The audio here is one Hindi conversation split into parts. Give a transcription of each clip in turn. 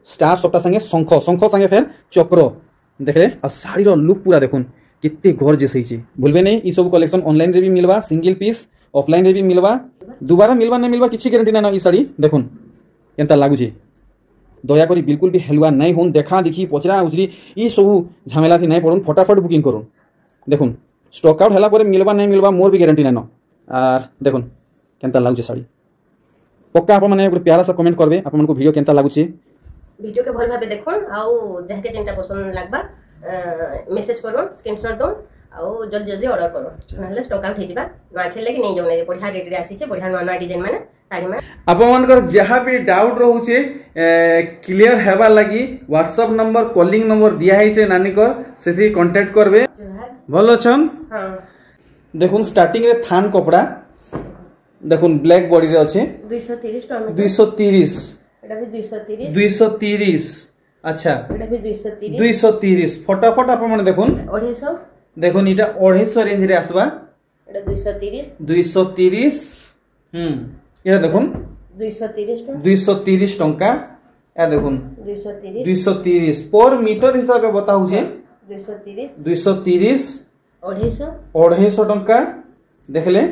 स्टार सबटा संगे शंख शंख संगे फिर चक्र देखले आ साड़ी रो लुक पूरा देखुन कितने गॉर्जियस है। भूलबे नहीं ई सब कलेक्शन ऑनलाइन रे भी मिलवा सिंगल पीस ऑफलाइन रे भी मिलवा दोबारा मिलवा नहीं मिलवा किसी गारंटी ना ई साड़ी देखुन केनता लागु छे दया करी बिल्कुल भी हेलवा नहीं होन देखा देखी पचरा उचरी ई सब झमेला थी नहीं पड़न फटाफट बुकिंग करूँ देखुन स्टॉक आउट हैला मिलवा नहीं मिलवा मोर भी गारंटी ना आर देखुन केनता लागु साड़ी पक्का आप मैंने प्यारा सा कमेंट करबे आप मन को वीडियो केनता लागु वीडियो के भल भाबे देखोन आउ जहके जेनटा पसंद लागबा मेसेज करोन स्क्रीनशॉट दोन आउ जल्दी जल्दी ऑर्डर करो नहले स्टॉक आउट हे जिबा ना खेले कि नहीं जोने बढ़िया रेट रे आसी छे बढ़िया नवा नवा डिजाइन माने साड़ी में आप मानकर जहाँ भी डाउट रोचे क्लियर हेबा लगी व्हाट्सएप नंबर कॉलिंग नंबर दिया है नानी कर से कांटेक्ट करबे भल अछन। हां देखुन स्टार्टिंग रे थान कपड़ा देखुन ब्लैक बॉडी रे अछि 230 टमेटो 230 एटा भी 230 230 अच्छा एटा भी 230 230 फटाफट आप माने देखुन 250 देखुन इटा 250 रेंज रे आसबा एटा 230 230 एटा देखुन 230 टंका ए देखुन 230 पर मीटर हिसाब से बताऊ छे 230 250 टंका देखले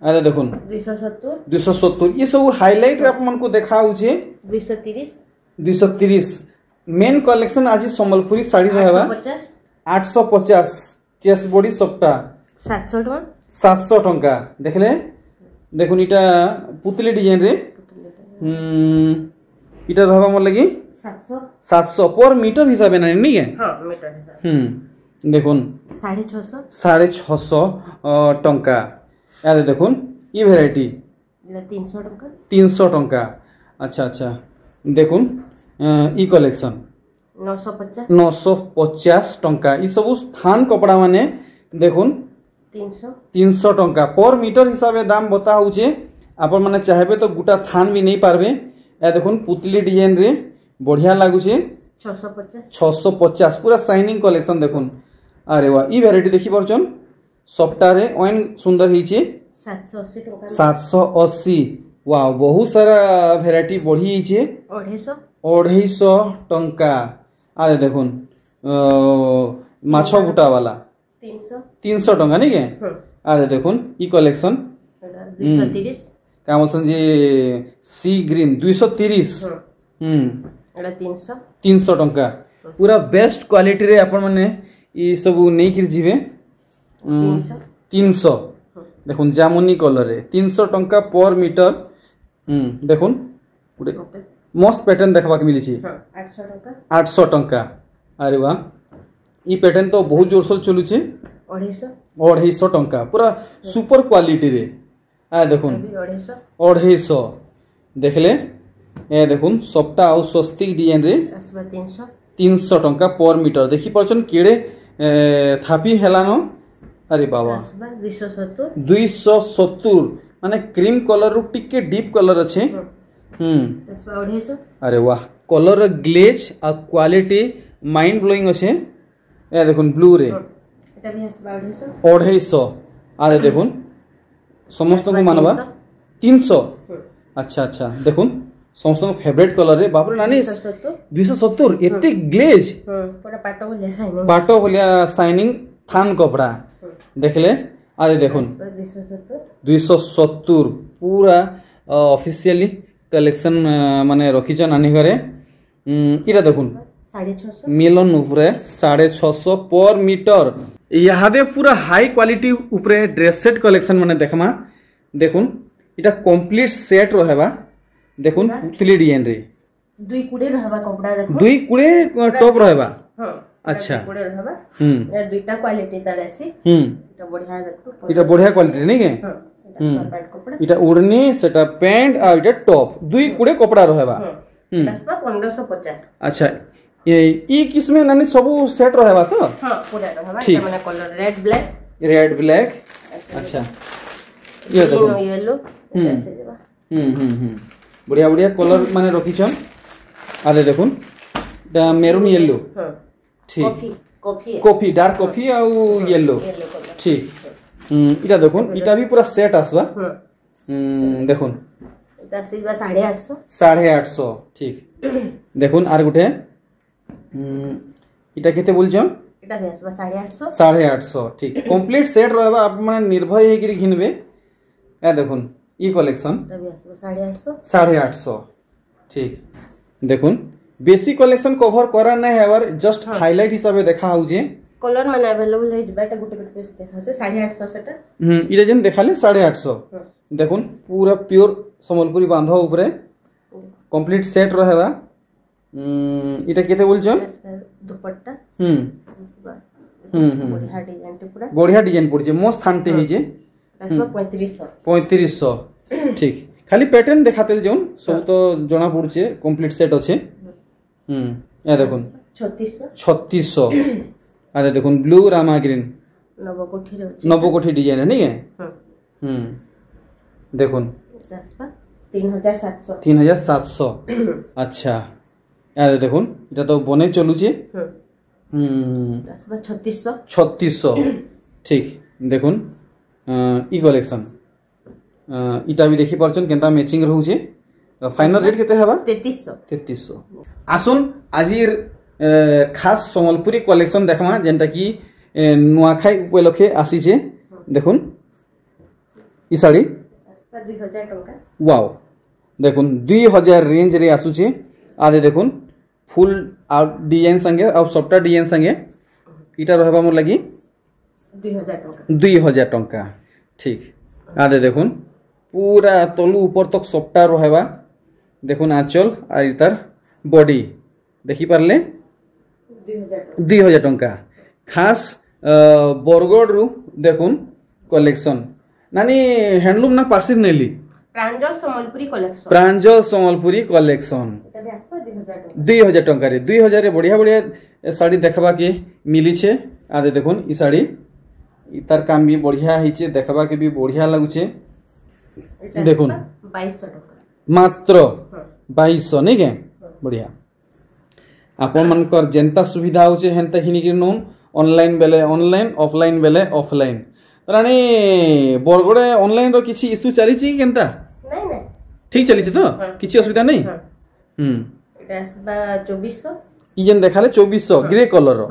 अरे देखुन 270 ये सब हाईलाइट आप मन को देखाऊ छे 230 मेन कलेक्शन आज संबलपुरी साड़ी रहबा 850 चेस्ट बॉडी सबटा 700 टंका देखले देखुन इटा पुतली डिजाइन रे इटा रहबा मोर लगी 700 पर मीटर हिसाब ना नहीं है हां मीटर हिसाब देखुन 650 टंका यार देखुन ये वैरायटी 300 टंका अच्छा अच्छा देखुन ई कलेक्शन 950 टंका ई सब थान कपड़ा माने देखुन 300 टंका पर मीटर हिसाब दाम बता होचे आपण माने चाहबे तो गुटा थान भी नहीं पारबे ए देखुन पुतली डिजाइन रे बढ़िया लागु छे 650 पूरा शाइनिंग कलेक्शन देखुन अरे वाह ई वैरायटी देखि परछन सफ्टा रे ओइन सुंदर हिचे 780 टंका 780 वाह बहुत सारा वैरायटी बढ़ी हिचे 250 टंका अरे देखुन माछो बुटा वाला 300 टंका नहीं के अरे देखुन ई कलेक्शन 230 का बोलसन जे सी ग्रीन 230 एटा 300 टंका पूरा बेस्ट क्वालिटी रे आपण माने ई सब नहीं कर जीवे 300 देखुन जामुनी कलर रे 300 टंका पर मीटर देखुन पूरे मस्त पैटर्न देखबा के मिली छी 800 टंका अरे वाह ई पैटर्न तो बहुत जोर से चलु छी 250 टंका पूरा सुपर क्वालिटी रे आ देखुन 250 देखले ए देखुन सप्ता और स्वस्तिक डिजाइन रे 300 टंका पर मीटर देखि परछन केड़े थापी हेलानो अरे बाबा 270 माने क्रीम कलर रु टिके डीप कलर अच्छे अरे वाह कलर ग्लेज आ क्वालिटी माइंड ब्लोइंग अच्छे ए देखुन ब्लू रे एटा भी 250 अरे देखुन समस्त को मानवा 300 अच्छा अच्छा देखुन समस्त को फेवरेट कलर रे बाप रे नानी 270 एते ग्लेज पूरा पाटो भलिया शाइनिंग थान कपड़ा देखले अरे देखुन 270 पूरा ऑफिशियली कलेक्शन माने रखिछ नानी घरे इरा देखुन 650 मिलन ऊपरे 650 पर मीटर यादे पूरा हाई क्वालिटी ऊपरे ड्रेस सेट कलेक्शन माने देखमा देखुन इटा कंप्लीट सेट रहबा देखुन पुतली डिजाइन रे 2 कुडे रहबा कपड़ा देखो 2 कुडे टॉप रहबा हां अच्छा कुडे रहबा यार दुईटा क्वालिटी तार आसी इटा बढ़िया देखो इटा बढ़िया क्वालिटी नहीं के हां कपड़ा इटा उड़नी सेटा पैंट आ इटा टॉप 2 कुडे कपड़ा रहबा 1550 अच्छा ई किस्म नानी सब सेट रहबा तो हां पूरा रहबा एटा माने कलर रेड ब्लैक अच्छा ये देखो येलो ऐसे जेबा बढ़िया बढ़िया कलर माने रखिछन आले देखुन दा मेरून येलो हां ठीक कॉफी डार्क कॉफी आ येलो ठीक इटा देखुन इटा भी पूरा सेट आसबा देखुन इटा सिबा 850 850 ठीक देखुन आर गुटे इटा केते बोलछन एटा भी आसबा 850 850 ठीक कंप्लीट सेट रहबा आप माने निर्भय हे कि घिनबे ए देखुन ई कलेक्शन एटा भी आसबा 850 850 ठीक देखुन बेसी कलेक्शन कवर करा नै हेवर जस्ट हाइलाइट हिसाबे देखा होजे कलर माने अवेलेबल है जेटा गुटे गुटे पीस देखा होचे 850 सेटा इटा जेन देखाले 850 देखुन पूरा प्योर संबलपुरी बांधा ऊपर कंप्लीट सेट रहेबा इटा केते बोलछन दुपट्टा बढ़िया डिजाइन पड़छे मस्त थानटे हिजे 3500 ठीक खाली पैटर्न देखातेल जोन सब तो जना पड़छे कंप्लीट सेट अच्छे ए देखुन 3600 अरे देखुन ब्लू रामा ग्रीन नवकोठी डिजाइन है नहीं है देखुन 3700 अच्छा यार देखुन এটা তো বনে চলুছে 3600 ঠিক দেখুন ই কালেকশন ইটা भी देखि परछन केनता मैचिंग रहउছে फाइनल रेट केते हेबा 3300 आसुन आजिर खास संबलपुरी कलेक्शन देखमा जेनटा की नुआखाई उपलक्षे आसीचे देखुन इ साड़ी 2000 टका वाओ देखुन 2000 रेंज रे आसुचे आदे देखुन फुल आउट डिजाइन संगे और सबटा डिजाइन संगे इटा रहबा मोर लगी 2000 टका ठीक आदे देखुन पूरा तलु ऊपर तक सबटा रहबा देखुन आंचल और इतार बॉडी देखि पारले 2000 टका खास बरगड़ रु देखुन कलेक्शन नानी हैंडलूम ना पार्सिल नेली प्रांजल संबलपुरी कलेक्शन 2000 टका रे 2000 रे बढ़िया बढ़िया साड़ी देखबा के मिली छे आदे देखुन ई साड़ी इतार काम भी बढ़िया हिचे देखबा के भी बढ़िया लागुचे देखुन 2200 टका मात्र 2200 नहीं के बढ़िया आपन मनकर जेंता सुविधा होचे हेंता हिनी के नोन ऑनलाइन बेले ऑनलाइन ऑफलाइन बेले ऑफलाइन रानी बरगड़े ऑनलाइन रो किछि इशू चली छी केनता नहीं नहीं ठीक चली छी तो किछि असुविधा नहीं एटा आसबा 2400 ई जेन देखाले 2400 ग्रे कलर रो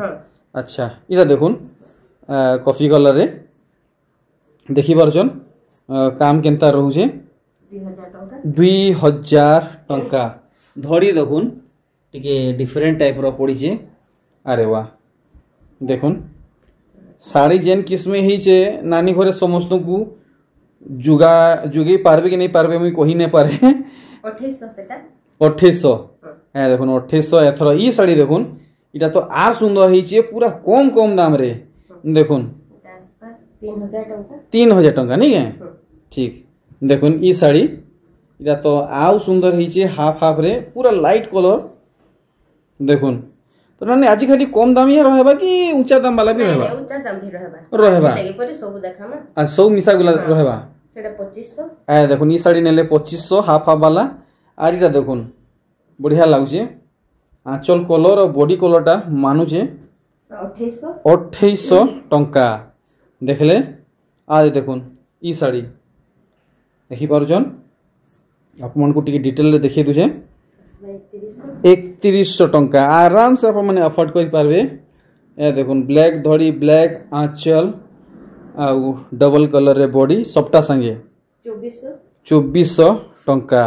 अच्छा इरा देखुन कॉफी कलर रे देखि परछन काम केनता रहउचे 2000 टका धड़ी देखुन टिके डिफरेंट टाइप रो पड़ी छे अरे वाह देखुन साड़ी जेन किस्म हिचे नानी घरे समस्त को जुगा जुगे पारबे कि नहीं पारबे मुई कहि नै पारे 2800 सेटा 2800 ए देखुन 2800 एथरो ई साड़ी देखुन इटा तो आर सुंदर हिचे पूरा कम कम दाम रे देखुन 3000 टका नहीं है ठीक देखुन ई साड़ी इटा तो आउ सुंदर हिचे हाफ हाफ रे पूरा लाइट कलर देखुन तो नानी आज खाली कम दाम ही रहबा कि ऊंचा दाम वाला भी रहबा ऊंचा दाम भी रहबा लेगे परे सब देखामा आ सब मिसा गुला रहबा सेटा 2500 आ देखुन ई साड़ी नेले 2500 हाफ हाफ वाला आर इटा देखुन बढ़िया लागुचे आंचल कलर और बॉडी कलरटा मानुचे 2800 टंका देखले आज देखुन ई साड़ी देखि पारुछन आप मन को टिके डिटेल रे देखि दुजे 3100 टंका आराम से आप माने अफोर्ड कर पारबे ए देखुन ब्लैक धड़ी ब्लैक आंचल आ डबल कलर रे बॉडी सबटा संगे 2400 टंका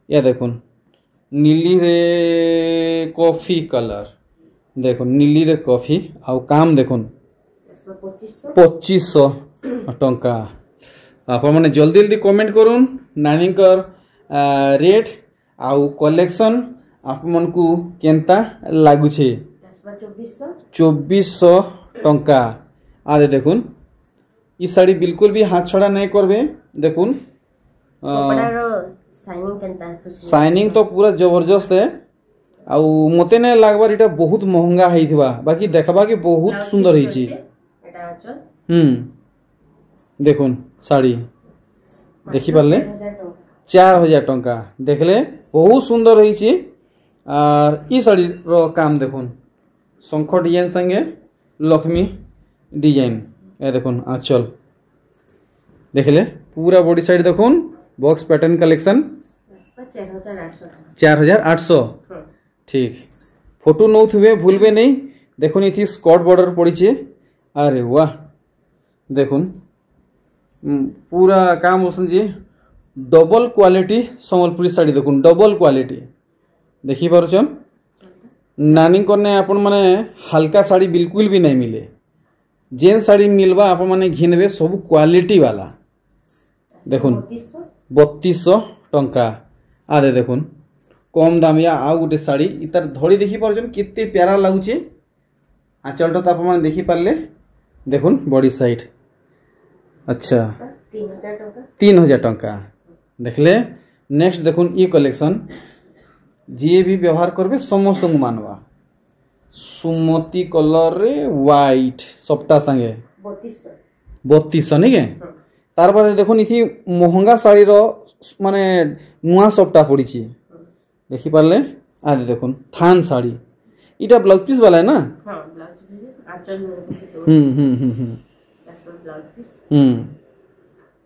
या देखुन नीली रे कॉफी कलर देखुन नीली रे कॉफी आ काम देखुन 2500 टंका आप माने जल्दी जल्दी कमेंट करूँ नानी कर रेट आउ कलेक्शन आप मन को केनता लागु छे 2400 टंका आदे देखुन ई साड़ी बिल्कुल भी हाथ छड़ा नहीं करबे देखुन शाइनिंग तो पूरा जबरदस्त है आउ मते ने लागबार इटा बहुत महंगा हेइथिबा बाकी देखबा के बहुत सुंदर हेछि देखुन साड़ी देखि पारले 4000 टंका देखले बहुत सुंदर होइछि और ई साड़ी रो काम देखुन शंख डिजाइन संगे लक्ष्मी डिजाइन ए देखुन आंचल देखले पूरा बॉडी साइड देखुन बॉक्स पैटर्न कलेक्शन 4800 ठीक फोटो नौ थे भूलबे नहीं देखुन ये स्कर्ट बॉर्डर पड़ी अरे वाह देखुन पूरा काम होसन जी डबल क्वालिटी संबलपुरी साड़ी देखुन डबल क्वालिटी देखी पारुछन नानी करने आपण माने हल्का साड़ी बिल्कुल भी नहीं मिले जेन साड़ी मिलवा आपण माने घिनबे सब क्वालिटी वाला देखुन 3200 टंका आदे देखुन कम दामिया आउ गोटे साड़ी इतार धड़ी देखी पारुछन कितने प्यारा लागुचे आंचलटा तो आपण माने देखी पारले देखुन बॉडी साइड अच्छा 3000 टंका देखले नेक्स्ट देखुन ई कलेक्शन जी भी व्यवहार करबे समस्त को मानवा सुमती कलर रे व्हाइट सप्ता संगे 3200 नहीं के तार बाद देखुन इथि महंगा साड़ी रो माने नुआ सप्ता पड़ी देखी पारले आदि देखुन थान साड़ी इटा ब्लाउज पीस वाला है ना हां ब्लाउज पीस आंचल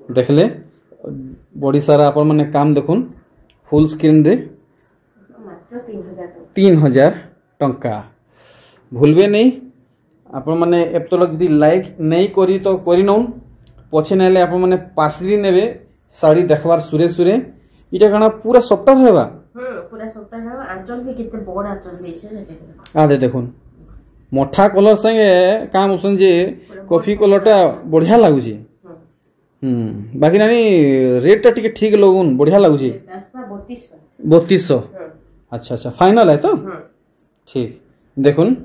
देखले बड़ी सारा अपन माने काम देखुन फुल स्क्रीन रे मात्र 3000 टंका भूलबे नहीं आपण माने एप तो लग जदी लाइक नहीं करी तो करी नउन पछे नेले आपण माने पासरी नेबे साड़ी देखबार सुरे सुरे इटा कना पूरा सॉफ्ट हेबा पूरा सॉफ्ट हेबा आंचल भी कितने बड़ आंचल देछे आदे देखुन मोठा कलर संगे काम उसन जे कॉफी कलरटा बढ़िया लागुची बाकी नानी रेट टा ठीक लगुन बढ़िया लागुची 3200 अच्छा अच्छा फाइनल है तो ठीक देखुन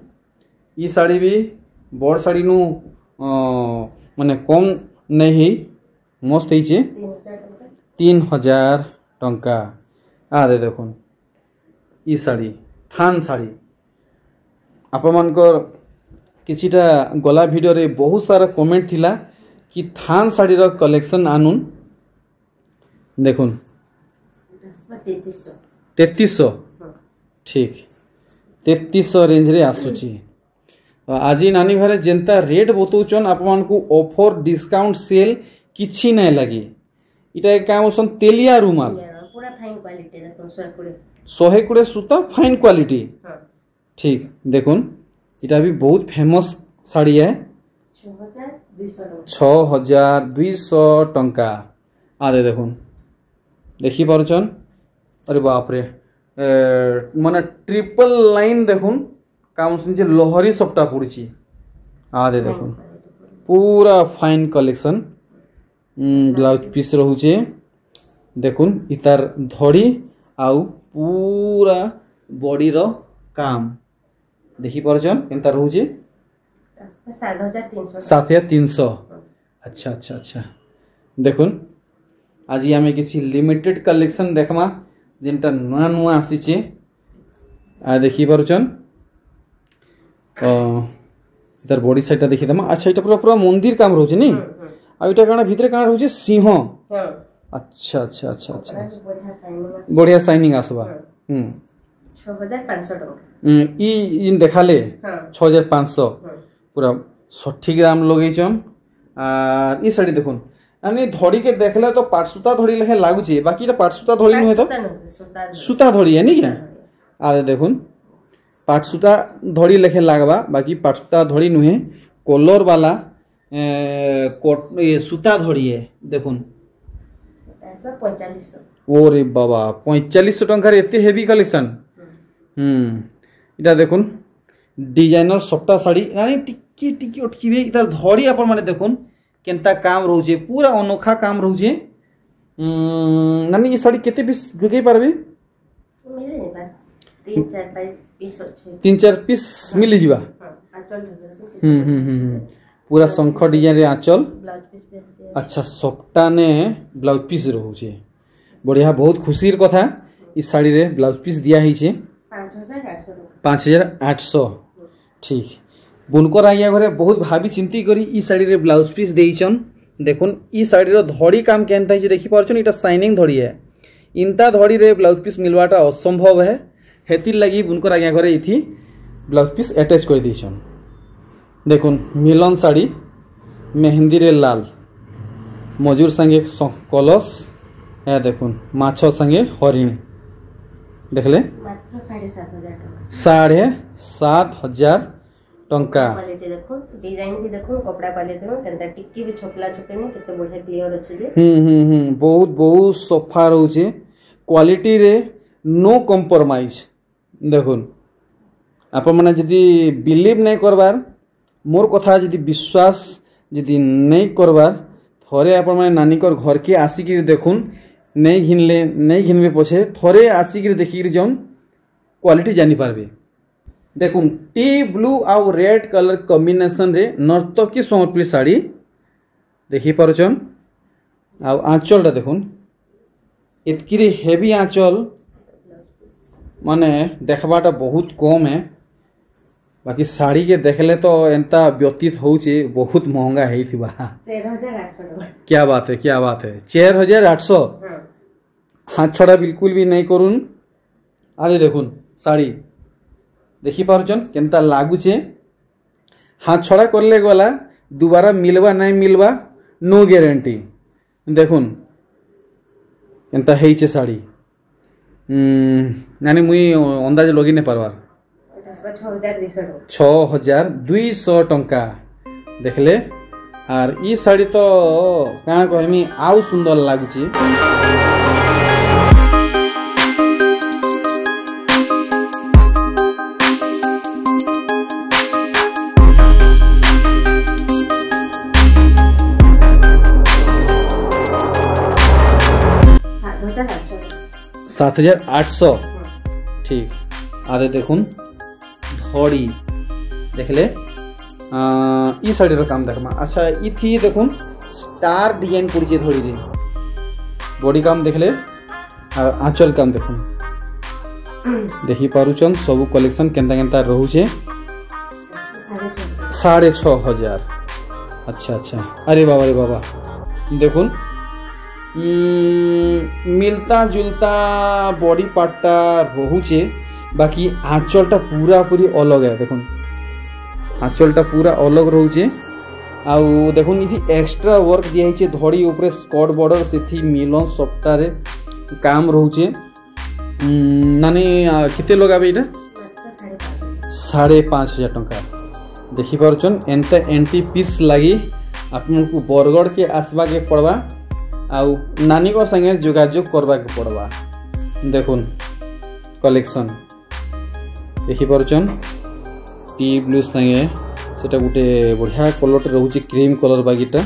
ई साड़ी भी बड़ साड़ी नु माने कम नहीं मस्त है 3000 टंका आदे देखुन ई साड़ी थान साड़ी आप मानकर किछिटा गला वीडियो रे बहुत सारा कमेंट थिला कि थान साड़ी रो कलेक्शन आनुन देखुन 3300 ठीक 3300 रेंज रे आसुची आज नानी घरे जेंता रेट बतौचन आप मानकु ऑफर डिस्काउंट सेल किछि नै लगी इटा एक काम ओसन तेलिया रुमाल पूरा फाइन क्वालिटी देखुन 120 सूता फाइन क्वालिटी ठीक देखुन इटा भी बहुत फेमस साड़ी है 6200 टंका आदे देखुन देखी पारुचन अरे बाप रे माने ट्रिपल लाइन देखुन काम सुन लोहरी सप्ता पड़ी आदे देखुन पूरा फाइन कलेक्शन ब्लाउज पीस रोचे देखुन इतार धड़ी आउ पूरा बॉडी रो काम देखी पारुचन केनता रोचे 7300 अच्छा अच्छा अच्छा देखुन आज आम किसी लिमिटेड कलेक्शन देखमा जिनटा नुआ नुआ आसीचे आ देखी पारुचन इधर बॉडी साइडटा देखि दमा अच्छा इटा पूरा पूरा मंदिर काम रोचे नी आ इटा काना भीतर काना रोचे सिंह अच्छा अच्छा अच्छा अच्छा बढ़िया साइनिंग आसबा 6500 टका ई इन देखाले 6500 पूरा सठिक दाम लगेचन आर ई साड़ी देखुन यानी धड़ी के देखले तो पाटसूता धड़ी लेखे लागुचे बाकी पाटसूता धड़ी नुहे तो सूता धड़ी है नी क्या आरे देखुन पाटसूता धड़ी लेखे लागबा बाकी पाटसूता धड़ी नुहे कलर वाला ये सूता धड़ी है देखुन 4500 ओरे बाबा 4500 टंका रे एते हेवी कलेक्शन इटा देखुन डिजाइनर सप्ता साड़ी यानी टिकी टिकी अटकीबे इधर धड़ी अपन माने देखुन केनता काम रोचे पूरा अनोखा काम रोचे नानी ये साड़ी केते पीस जोगे पारबे मिले नै बा 3-4 पीस अछि 3-4 पीस मिली जीवा आंचल पूरा शंख डिजाइन रे आंचल ब्लाउज पीस अच्छा सप्ता ने ब्लाउज पीस रोचे बढ़िया बहुत खुशीर कथा इस साड़ी रे ब्लाउज पीस दिया हिचे 5800 ठीक बुनकर आज्ञा घरे बहुत भाभी चिंती करी ई साड़ी रे ब्लाउज पीस देइचन देखुन ई साड़ी रो धड़ी काम केनता हिचे देखि पारछन इटा शाइनिंग धड़ी है इनता धड़ी रे ब्लाउज पीस मिलवाटा असंभव है हेतिर लगी बुनकर आज्ञा घरे इथि ब्लाउज पीस अटैच कर देइचन देखुन मिलन साड़ी मेहंदी रे लाल मजूर संगे कलश है देखुन माछ संगे हरिण देखले मात्र 7,500 टका 7,500 टंका। क्वालिटी देखो डिजाइन भी देखो कपड़ा क्वालिटी में केनता टिक्की भी छोपला छोपे में कितने बढ़िया क्लियर अछि जे बहुत बहुत सफा रहउचे क्वालिटी रे नो कॉम्प्रोमाइज। देखुन आपण माने जदी बिलीव नहीं करबार मोर कथा जदी विश्वास जदी नहीं करबार थरे आपण माने नानी कर घर के आसिक देखुन नहीं घिनले नहीं घिनबे पछे थरे आसिक देखि जौन क्वालिटी जानी पारबे। देखुन टी ब्लू आउ रेड कलर कॉम्बिनेशन रे नर्तकी सम्बलपुरी साड़ी देखि पारुचन। आउ आंचलटा देखुन इतकी हेवी आंचल माने देखबाटा बहुत कम है। बाकी साड़ी के देखले तो एंता व्यतीत होचे बहुत महंगा है 4,800 क्या बात है 4,800 हाथ छड़ा बिल्कुल भी नहीं करूँ। आले देखुन साड़ी देखी पारुचन केनता लागुचे हाथ छड़ा करले गला दोबारा मिलवा नहीं मिलवा नो गारंटी। देखुन केनता हेइचे साड़ी नानी मुई अंदाज लगी नहीं पारबार 6,200 टंका देखले। आर ई साड़ी तो क्या कहमी आउ सुंदर लागुची। सात 7,800 ठीक। आदे देखुन धड़ी देखले ई साड़ी काम देखमा। अच्छा इथी देखुन स्टार डिजाइन पड़ी धड़ी रे बॉडी काम देखले और आंचल काम देखुन देखी पारुचन सब कलेक्शन केनता केनता रहूचे 6,500। अच्छा अच्छा अरे बाबा देखुन मिलता जुलता बॉडी पार्टा रहूचे बाकी आंचलटा पूरा पूरी अलग है। देखुन आंचलटा पूरा अलग रहूचे आउ देखुन इथि एक्स्ट्रा वर्क दिया है धड़ी ऊपर स्कर्ट बॉर्डर से मिलन सप्ताहे काम रहूचे। नानी किते लगाबे इटा 5,500 टंका देखि पारुचन एंता एंटी पीस लगी आपन को बरगड़ के आसबा के पड़वा आउ नानी को संगे जोगाजोग करबा के पड़वा। देखुन कलेक्शन देखि पारुचन टी ब्लू संगे सेटा गोटे बढ़िया कलर रहउची क्रीम कलर बागीटा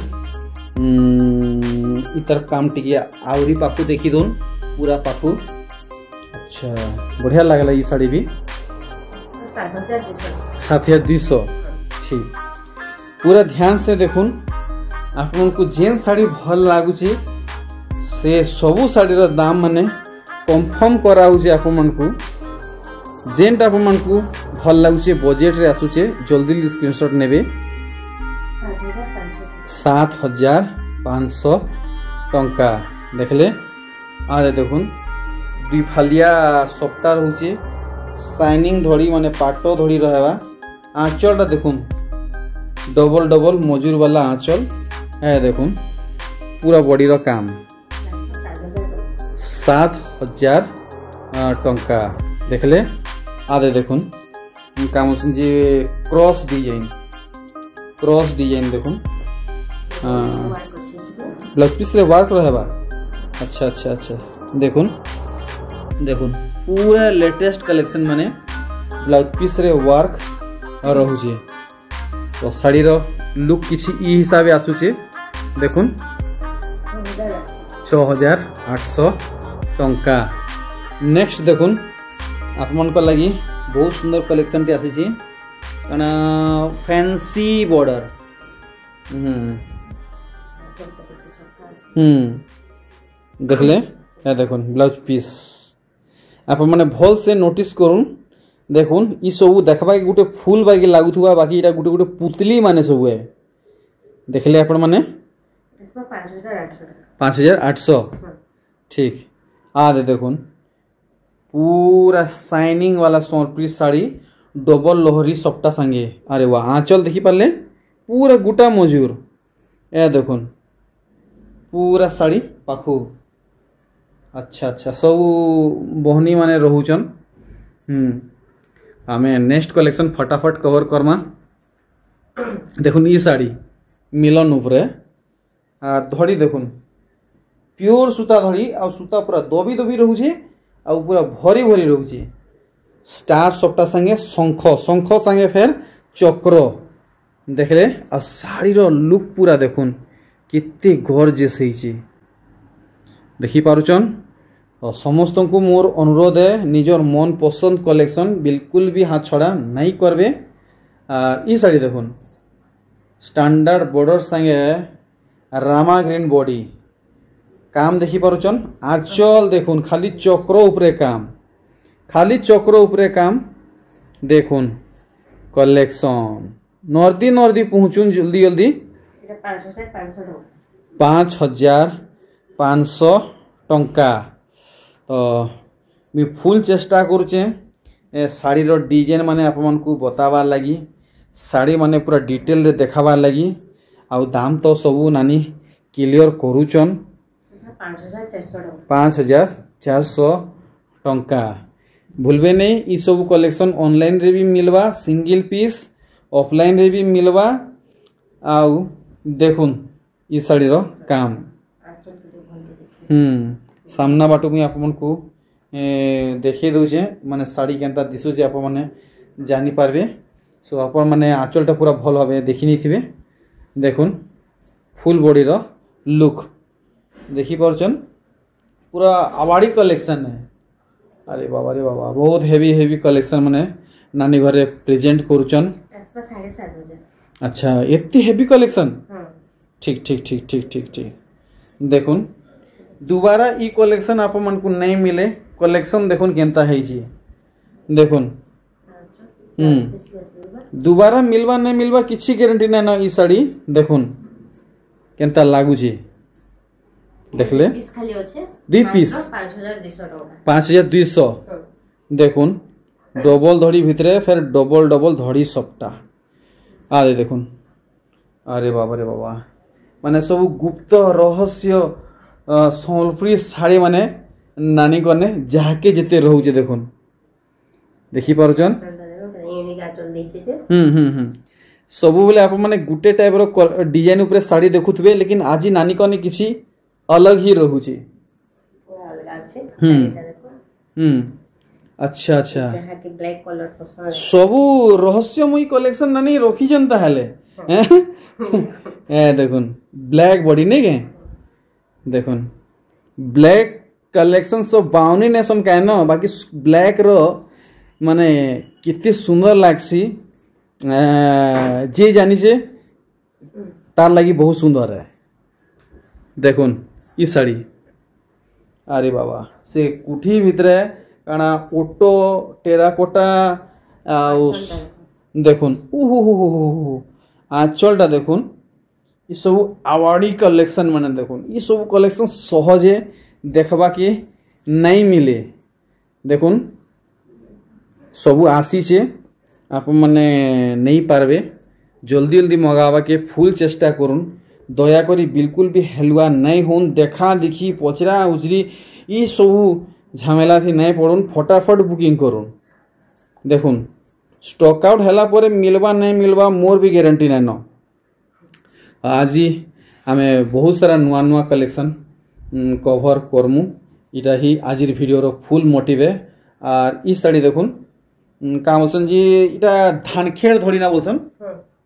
इतर काम टिके आउरी पाखु देखि दोन पूरा पाखु। अच्छा बढ़िया लागला ई साड़ी भी 7,200 ठीक। पूरा ध्यान से देखुन आपन को जेन साड़ी भल लागुची से सबु साड़ी रो दाम माने कंफर्म कराउचे आपन को जेनटा आपन को भल लागुचे बजेट रे आसुचे जल्दी स्क्रीनशॉट नेबे 7,500 टंका देखले। आरे देखुन दुई फालिया सप्ताह होचे शाइनिंग धड़ी माने पाटो धड़ी रहबा। आंचलटा देखुन डबल मजूर वाला आंचल है। देखुन पूरा बॉडी रो काम 7,000 टंका देखले। आदे देखुन काम जे क्रॉस डिजाइन देखुन ब्लाउज पीस रे वर्क रहबा। अच्छा देखुन पूरा लेटेस्ट कलेक्शन माने ब्लाउज पीस रे वर्क रहउचे तो साड़ी रो लुक किछि ई हिसाबे आसुचे। देखुन 6,800 टंका। नेक्स्ट देखुन आपमन को लगी बहुत सुंदर कलेक्शन टी आसी कना फैंसी बॉर्डर देखले या देखुन ब्लाउज पीस आप माने भल से नोटिस करूँ। देखुन ई सब देखबा के गोटे फूल बाकी लागुथुबा बाकी इटा गोटे पुतली माने सब है देखले आपण माने 5,800 ठीक। आदे देखुन पूरा शाइनिंग वाला सोनप्री साड़ी डबल लोहरी सप्ता संगे। अरे वाह आंचल देखी पारे पूरा गुटा मजूर ए देखुन पूरा साड़ी पाखु अच्छा अच्छा सब बहनी माने रहूचन। आमे नेक्स्ट कलेक्शन फटाफट कवर करमा। देखुन ई साड़ी मिलन उपरे आ धड़ी देखुन प्योर सूता धड़ी आ सूता पूरा दबी दबी रहूचे आ पूरा भरी भरी रहूचे। स्टार सबटा संगे शंख शंख संगे फेर चक्र देखले आ साड़ी रो लुक पूरा देखुन कितने गॉर्जियस होईची देखि पारुचन। और समस्त को मोर अनुरोध है निजर मन पसंद कलेक्शन बिल्कुल भी हाथ छड़ा नहीं करबे। ई साड़ी देखुन स्टैंडर्ड बॉर्डर संगे रामा ग्रीन बॉडी काम देखि पारुचन। आंचल देखुन खाली चक्र उपरे काम खाली चक्र उपरे काम देखुन कलेक्शन नर्दी नर्दी पहुँचुन जल्दी जल्दी 5500 टंका। तो मी फुल चेष्टा करुचे शाड़ी रो डिजाइन माने आप मन को बतावार लगी शाड़ी माने पूरा डिटेल रे देखावार लगी आउ दाम तो सबू नानी क्लियर करूचन 5400 टंका। भूलबे नहीं ई सब कलेक्शन ऑनलाइन रे भी मिलवा सिंगल पीस ऑफलाइन रे भी मिलवा। आउ देखुन ई साड़ी रो काम सामना बाटू मुई आपन को देखै दउचे माने साड़ी केनता दिसुचे आप माने जानि पारबे। सो आपन माने आंचलटा पूरा भल भाबे देखि नै थिबे। देखुन फुल बॉडी रो लुक देखि परछन पूरा आवाड़ी कलेक्शन है। अरे बाबा रे बाबा बहुत हेवी हेवी कलेक्शन माने नानी घरे प्रेजेंट करूचन। 7,500 अच्छा एत्ती हेवी कलेक्शन ठीक ठीक ठीक ठीक ठीक ठीक। देखुन दोबारा ई कलेक्शन आप मन को नहीं मिले कलेक्शन देखुन केनता है जी देखुन दोबारा मिलवा नहीं मिलवा किसी गारंटी नहीं ना। ई साड़ी देखुन केनता लागू जी देखले दुई पीस 5200 देखुन डबल धड़ी भितरे फिर डबल डबल धड़ी सबटा आरे देखुन। अरे बाबा रे बाबा माने सब गुप्त रहस्य सम्बलपुरी शाड़ी माने नानी कने जाके जेते रहउचे देखुन देखि पारुचन। सबु बेले आप माने गुटे टाइप रो डिजाइन ऊपर साड़ी देखुथबे लेकिन आजी नानी कने किछि अलग ही रहउचे। अच्छा अच्छा जहां के ब्लैक कलर पसंद सबु रहस्यमयी कलेक्शन नानी रखी जनता हेले ए देखुन ब्लैक बॉडी नहीं के देखुन ब्लैक कलेक्शन सब बाउनी नेसन का न बाकी ब्लैक रो माने कितने सुंदर लागसी जे जानी से तार लगी बहुत सुंदर है। देखुन ई साड़ी अरे बाबा से कुठी भितरे काना ओटो टेराकोटा देखुन आंचलटा देखुन ये सब आवाड़ी कलेक्शन माने देखुन ये सब कलेक्शन सहजे देखबा के नहीं मिले। देखुन सबू आसी छे आप माने नहीं पारबे जल्दी जल्दी मगावा के फुल चेष्टा करुन दया करी बिल्कुल भी हेलुआ नहीं होन देखा देखी पचरा उचरी ये सबू झमेला थी नहीं पड़ुन फटाफट बुकिंग करुन। देखुन स्टॉक आउट हैला परे मिलवा नहीं मिलवा मोर भी गारंटी नहीं न। आज आमे बहुत सारा नुआ नुआ कलेक्शन कवर करमु इटा ही आज वीडियो रो फुल मोटिव है। और ई साड़ी देखुन का बोलसन जी इटा धानखेड़ धड़ी ना बोलसन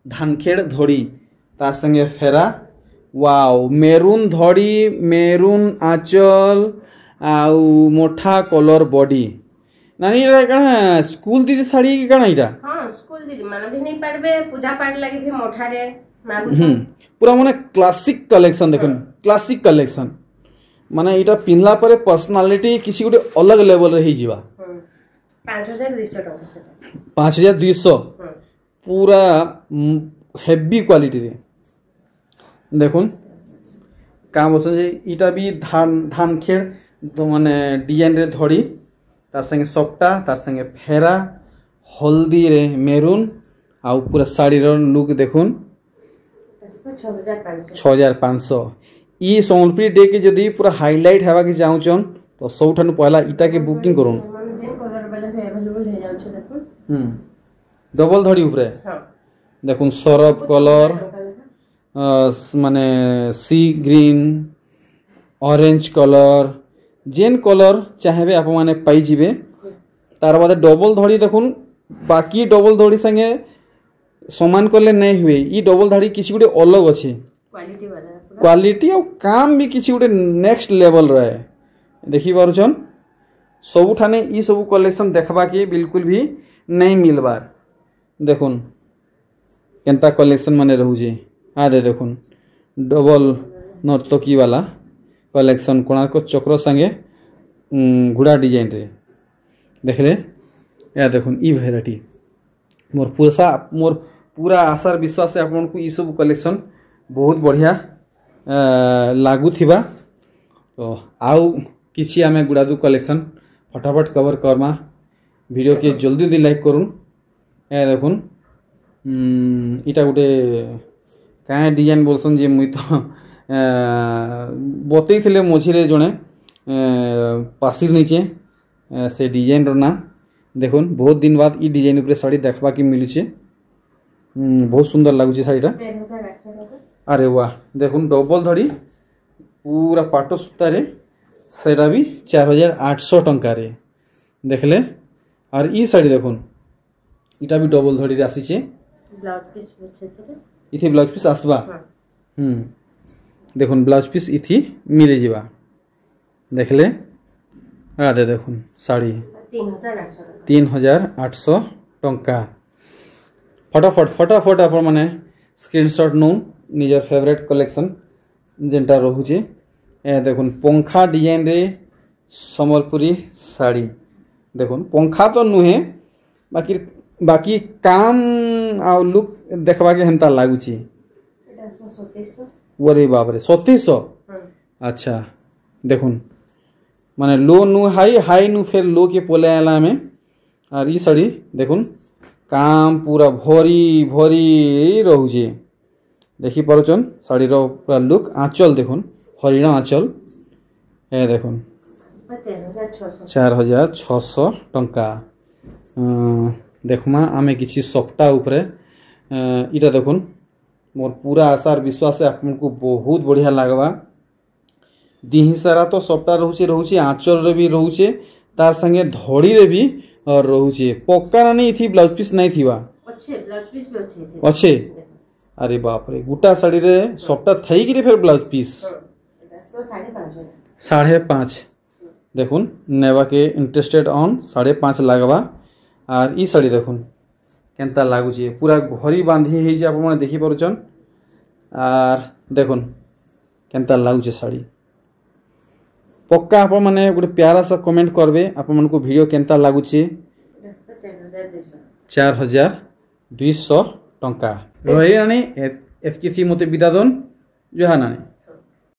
धानखेड़ धड़ी तार संगे फेरा वाओ मेरून धड़ी मेरून आंचल आउ मोठा कलर बॉडी नानी कणा स्कूल दीदी साड़ी की कणा इटा हां स्कूल दीदी माने भी नहीं पड़बे पूजा पाठ लगे भी मोठा रे पूरा माने क्लासिक कलेक्शन देखुन क्लासिक कलेक्शन माने इटा पिनला परे पर्सनालिटी किसी गोटे अलग लेवल रे ही जीवा 5200 टका 5200 पूरा हेवी क्वालिटी रे देखुन का बोलछन जे इटा भी धान खेड़ तो माने डिजाइन रे धड़ी तार संगे सपटा तार संगे फेरा हल्दी रे मेरून आ पूरा साड़ी रो लुक देखुन 6500 ई सम्बलपुरी डे के जदी पूरा हाईलाइट हेबा के चाहूचन तो सबठानु पहला इटा के बुकिंग करूँ डबल धड़ी उपरे देखुन सरफ कलर माने सी ग्रीन ऑरेंज कलर जेन कलर चाहे आप माने पाई जिबे तार बाद डबल धड़ी देखुन बाकी डबल धड़ी संगे समान करले नहीं हुए ई डबल धड़ी किसी गुटे अलग अच्छे क्वालिटी और काम भी किसी गुटे नेक्स्ट लेवल रहे देखी पारुछन सबुठाने ई सब कलेक्शन देखबा के बिल्कुल भी नहीं मिलबार देखुन केंता कलेक्शन माने रहूजे आ दे देखुन डबल नर्तकी वाला कलेक्शन कोणार्क चक्र संगे घोड़ा डिजाइन रे देखले या देखुन ई वेराइटी मोर पूरा आशार विश्वास से आपन को ई सब कलेक्शन बहुत बढ़िया लागू थिबा तो आउ किछि आमे गुड़ादू कलेक्शन फटाफट कवर करमा वीडियो के जल्दी जल्दी लाइक करूँ ए देखुन इटा गोटे क्या डिजाइन बोलसन जे मुई तो बतई थिले मझिरे जड़े पासिर नीचे से डिजाइन ना देखुन बहुत दिन बाद ई डिजाइन उपरे साड़ी देखबा के मिलुचे बहुत सुंदर लगुचे साड़ीटा अरे वाह देखुन डबल धड़ी पूरा पाटो सूता रे सेटा भी 4800 टंका रे देखले और ई साड़ी देखुन इटा भी डबल धड़ी रे आसीचे ब्लाउज पीस बुझेतले इथि ब्लाउज पीस आसबा देखुन ब्लाउज पीस इथि मिले जिबा देखले आ दे देखुन साड़ी 3800 टंका फटाफट आप माने स्क्रीनशॉट नु निजर फेवरेट कलेक्शन जेनटा रहुचे ए देखुन पंखा डिजाइन रे संबलपुरी साड़ी देखुन पंखा तो नुहे बाकी बाकी काम आ लुक देखबा के हेंता लागुची ओरे बाप रे 3700 अच्छा देखुन माने लो नु हाई नु फिर लो के पोले आला में और ई साड़ी देखुन काम पूरा भरी भरी रहुचे देखी पारुचन साड़ी रो पूरा लुक आंचल देखुन हरिणा आंचल ए देखुन 4600 टंका देखमा आमे किछि सप्ताह उपरे इटा देखुन मोर पूरा आशार विश्वास से आपको बहुत बढ़िया लागबा दिही सारा तो सप्ताह रहउचे आंचल रे भी रहउचे तार संगे धड़ी रे भी और रहउचे पक्का नहीं थी ब्लाउज पीस नहीं थीवा अच्छे ब्लाउज पीस भी अच्छे अरे बाप रे गुटा साड़ी रे सप्ताह थई कि फिर ब्लाउज पीस 5.5 देखुन नेबा के इंटरेस्टेड ऑन 5.5 लागबा और ई साड़ी देखुन केंता लागुचे पूरा घरी बांधी हे जे आप माने देखि पारुचन और देखुन केंता लागुचे साड़ी पक्का आप माने गोटे प्यारा सा कमेंट करबे आप मन को वीडियो केंता लागुचे 4200 टंका रही नानी एतकी थी मते विदा दन जोहा नानी।